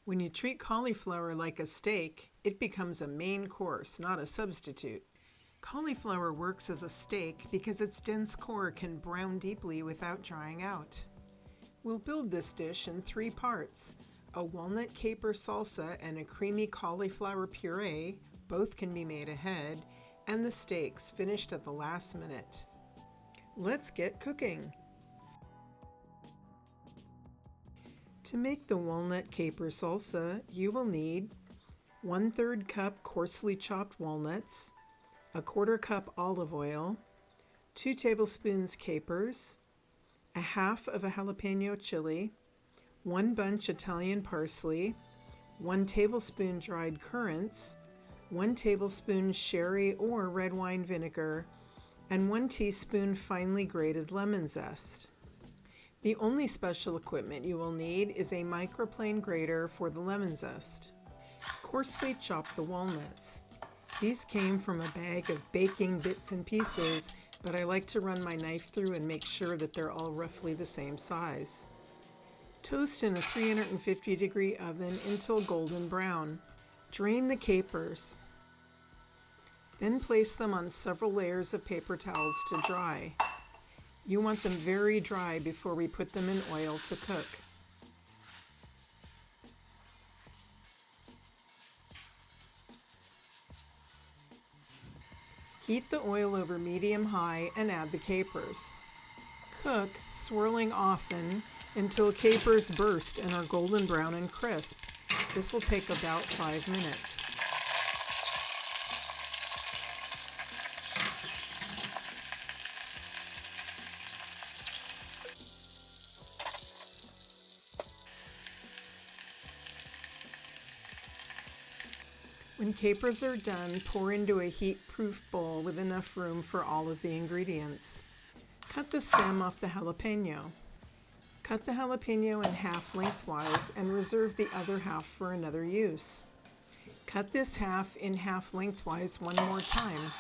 When you treat cauliflower like a steak, it becomes a main course, not a substitute. Cauliflower works as a steak because its dense core can brown deeply without drying out. We'll build this dish in 3 parts: a walnut-caper salsa and a creamy cauliflower puree, both can be made ahead, and the steaks finished at the last minute. Let's get cooking! To make the walnut-caper salsa, you will need 1/3 cup coarsely chopped walnuts, a 1/4 cup olive oil, 2 tablespoons capers, a half of a jalapeno chili, 1 bunch Italian parsley, 1 tablespoon dried currants, 1 tablespoon sherry or red wine vinegar, and 1 teaspoon finely grated lemon zest. The only special equipment you will need is a microplane grater for the lemon zest. Coarsely chop the walnuts. These came from a bag of baking bits and pieces, but I like to run my knife through and make sure that they're all roughly the same size. Toast in a 350-degree oven until golden brown. Drain the capers. Then place them on several layers of paper towels to dry. You want them very dry before we put them in oil to cook. Heat the oil over medium-high and add the capers. Cook, swirling often, until capers burst and are golden brown and crisp. This will take about 5 minutes. When capers are done, pour into a heat-proof bowl with enough room for all of the ingredients. Cut the stem off the jalapeno. Cut the jalapeno in half lengthwise and reserve the other half for another use. Cut this half in half lengthwise one more time.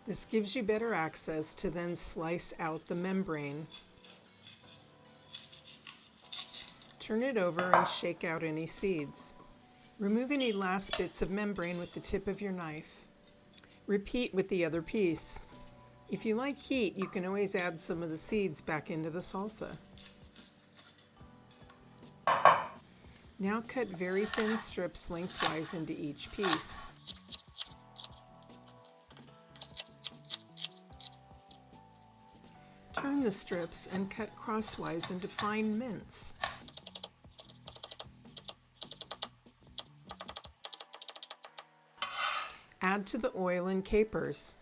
This gives you better access to then slice out the membrane. Turn it over and shake out any seeds. Remove any last bits of membrane with the tip of your knife. Repeat with the other piece. If you like heat, you can always add some of the seeds back into the salsa. Now cut very thin strips lengthwise into each piece. Turn the strips and cut crosswise into fine mince. Add to the oil and capers.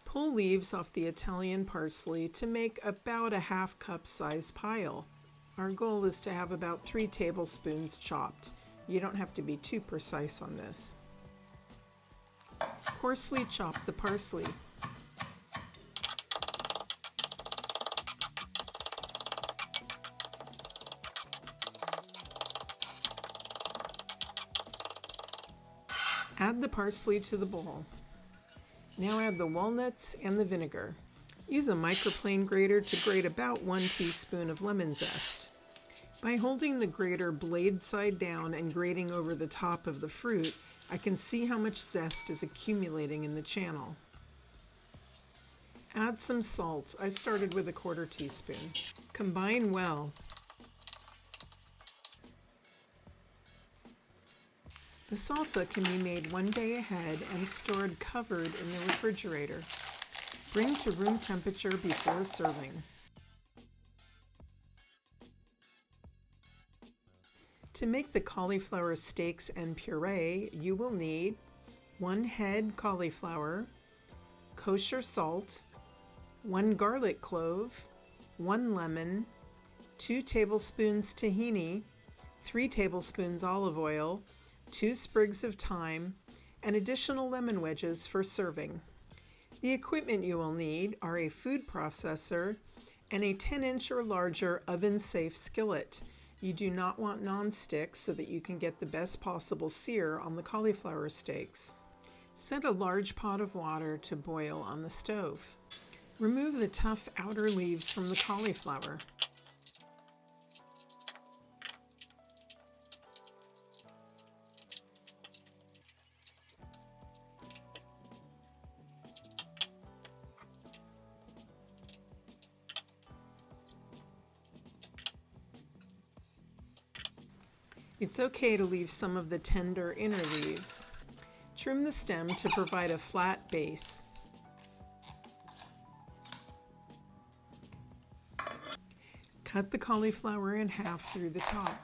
Pull leaves off the Italian parsley to make about a half cup size pile. Our goal is to have about 3 tablespoons chopped. You don't have to be too precise on this. Coarsely chop the parsley. Add the parsley to the bowl. Now add the walnuts and the vinegar. Use a microplane grater to grate about 1 teaspoon of lemon zest. By holding the grater blade side down and grating over the top of the fruit, I can see how much zest is accumulating in the channel. Add some salt. I started with a 1/4 teaspoon. Combine well. The salsa can be made 1 day ahead and stored covered in the refrigerator. Bring to room temperature before serving. To make the cauliflower steaks and puree, you will need 1 head cauliflower, kosher salt, 1 garlic clove, 1 lemon, 2 tablespoons tahini, 3 tablespoons olive oil, 2 sprigs of thyme, and additional lemon wedges for serving. The equipment you will need are a food processor and a 10-inch or larger oven-safe skillet. You do not want non-stick so that you can get the best possible sear on the cauliflower steaks. Set a large pot of water to boil on the stove. Remove the tough outer leaves from the cauliflower. It's okay to leave some of the tender inner leaves. Trim the stem to provide a flat base. Cut the cauliflower in half through the top.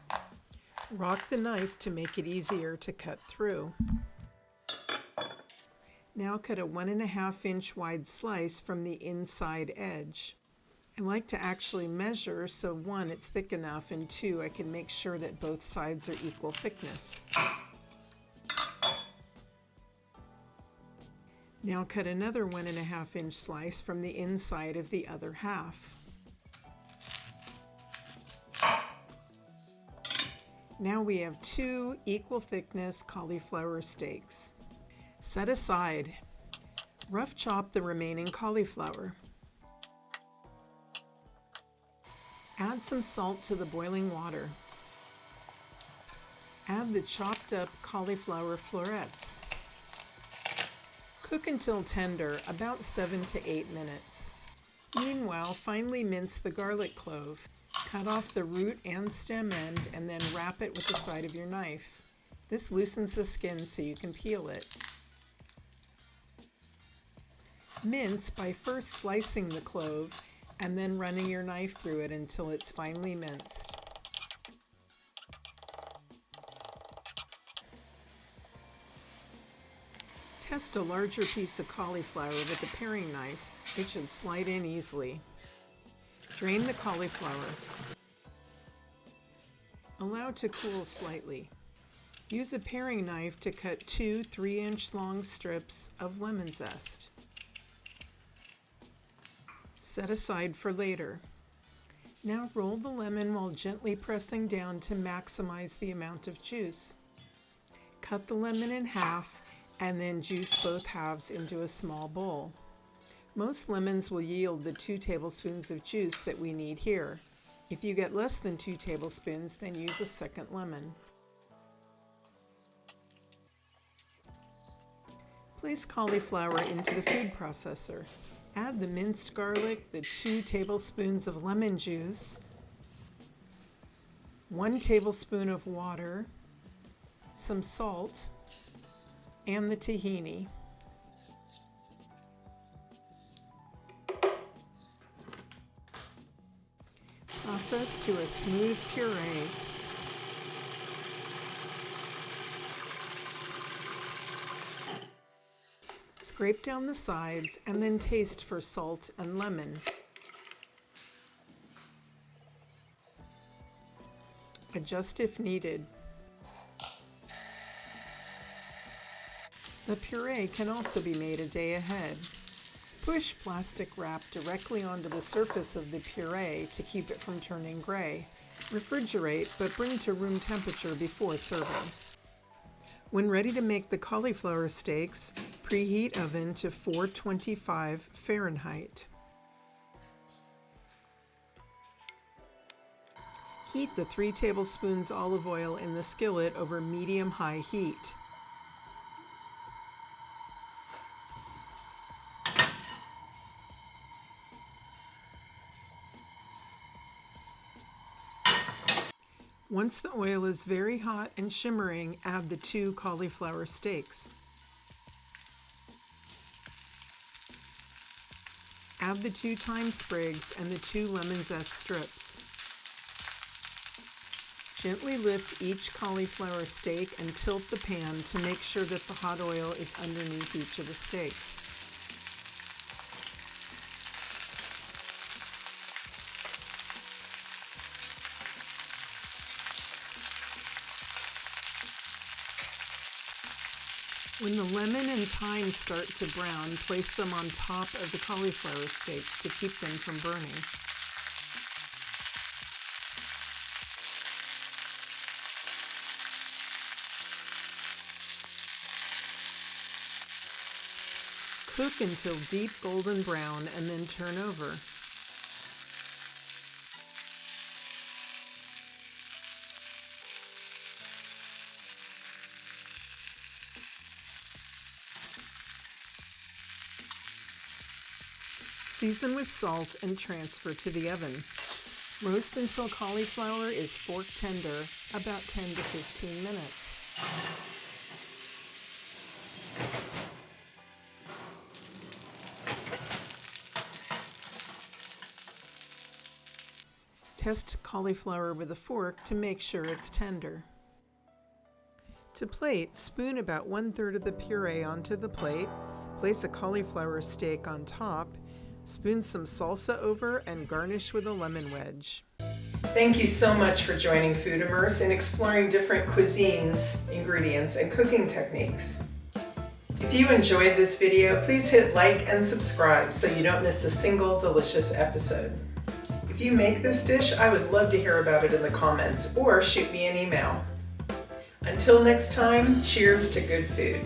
Rock the knife to make it easier to cut through. Now cut a 1.5 inch wide slice from the inside edge. I like to actually measure so 1, it's thick enough, and 2, I can make sure that both sides are equal thickness. Now cut another 1.5 inch slice from the inside of the other half. Now we have 2 equal thickness cauliflower steaks. Set aside. Rough chop the remaining cauliflower. Add some salt to the boiling water. Add the chopped up cauliflower florets. Cook until tender, about 7 to 8 minutes. Meanwhile, finely mince the garlic clove. Cut off the root and stem end and then wrap it with the side of your knife. This loosens the skin so you can peel it. Mince by first slicing the clove and then running your knife through it until it's finely minced. Test a larger piece of cauliflower with a paring knife. It should slide in easily. Drain the cauliflower. Allow to cool slightly. Use a paring knife to cut 2 3-inch long strips of lemon zest. Set aside for later. Now roll the lemon while gently pressing down to maximize the amount of juice. Cut the lemon in half and then juice both halves into a small bowl. Most lemons will yield the 2 tablespoons of juice that we need here. If you get less than 2 tablespoons, then use a second lemon. Place cauliflower into the food processor. Add the minced garlic, the 2 tablespoons of lemon juice, 1 tablespoon of water, some salt, and the tahini. Process to a smooth puree. Scrape down the sides and then taste for salt and lemon. Adjust if needed. The puree can also be made a day ahead. Push plastic wrap directly onto the surface of the puree to keep it from turning gray. Refrigerate, but bring to room temperature before serving. When ready to make the cauliflower steaks, preheat oven to 425 Fahrenheit. Heat the 3 tablespoons olive oil in the skillet over medium-high heat. Once the oil is very hot and shimmering, add the 2 cauliflower steaks. Add the 2 thyme sprigs and the 2 lemon zest strips. Gently lift each cauliflower steak and tilt the pan to make sure that the hot oil is underneath each of the steaks. When the lemon and thyme start to brown, place them on top of the cauliflower steaks to keep them from burning. Cook until deep golden brown and then turn over. Season with salt and transfer to the oven. Roast until cauliflower is fork tender, about 10 to 15 minutes. Test cauliflower with a fork to make sure it's tender. To plate, spoon about 1/3 of the puree onto the plate, place a cauliflower steak on top, spoon some salsa over, and garnish with a lemon wedge. Thank you so much for joining Food Immerse and exploring different cuisines, ingredients, and cooking techniques. If you enjoyed this video, please hit like and subscribe so you don't miss a single delicious episode. If you make this dish, I would love to hear about it in the comments or shoot me an email. Until next time, cheers to good food.